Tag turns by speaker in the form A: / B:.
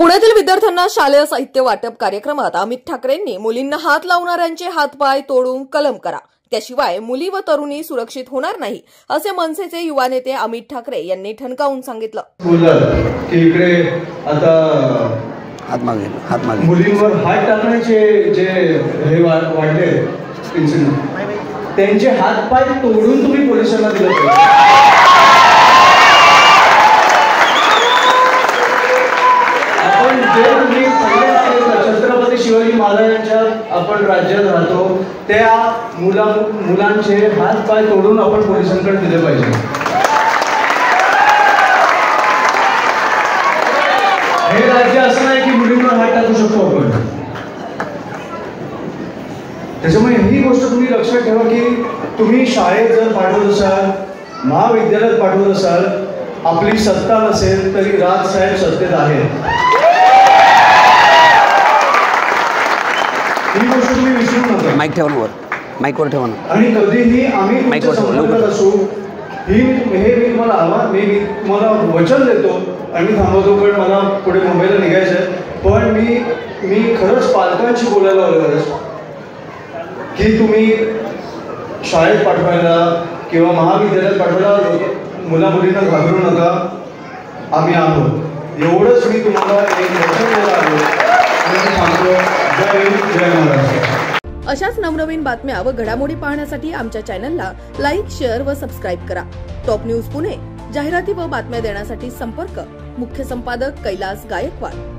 A: पुण्यातील विद्यार्थ्यांना शालेय साहित्य वाटप कार्यक्रमात अमित ठाकरेंनी मुलींना हात लावणाऱ्यांचे हातपाय तोडून कलम करा, त्याशिवाय मुली व तरुणी सुरक्षित होणार नाही, असे मनसेचे युवा नेते अमित ठाकरे यांनी ठणकावून सांगितलं.
B: की इकडे आता मुलींवर हात टाकण्याचे जे हे वाढले इन्सिडेंट, त्यांचे हातपाय तोडून तुम्ही पोलिसांना दिलं पाहिजे. छत्रपती शिवाजी महाराजांच्या आपण राज्यात राहतो, त्या मुलांचे हात पाय तोडून आपण पोलिसांकडे दिले पाहिजे. हे राज्य असं नाही की मुलींवर हात टाकू शकतो आपण. त्याच्यामुळे ही गोष्ट तुम्ही लक्षात ठेवा की तुम्ही शाळेत जर पाठवत असाल, महाविद्यालयात पाठवत असाल, आपली सत्ता नसेल तरी राजसाहेब सत्तेत आहेत. ही गोष्ट तुम्ही विसरू नका.
C: माईकवर ठेवा ना.
B: आणि कधीही आम्ही तुमच्या संपर्कात असू, मी तुम्हाला मी तुम्हाला वचन देतो आणि मी थांबवतो, पण मला पुढे मुंबईला निघायचं आहे. पण मी खरंच पालकांशी बोलायला आलो की तुम्ही शाळेत पाठवायला किंवा महाविद्यालयात पाठवायला मुला मुलींना घाबरू नका, आम्ही आहोत. एवढंच मी तुम्हाला एक वचन द्यायला आलो आणि सांगतो. जय हिंद, जय महाराष्ट्र.
A: अशाच नवनवीन बातम्या व घडामोडी पाहण्यासाठी आमच्या चॅनलला लाईक, शेअर व सबस्क्राईब करा. Top news Pune. जाहिराती व बातम्या देण्यासाठी संपर्क मुख्य संपादक कैलास गायकवाड.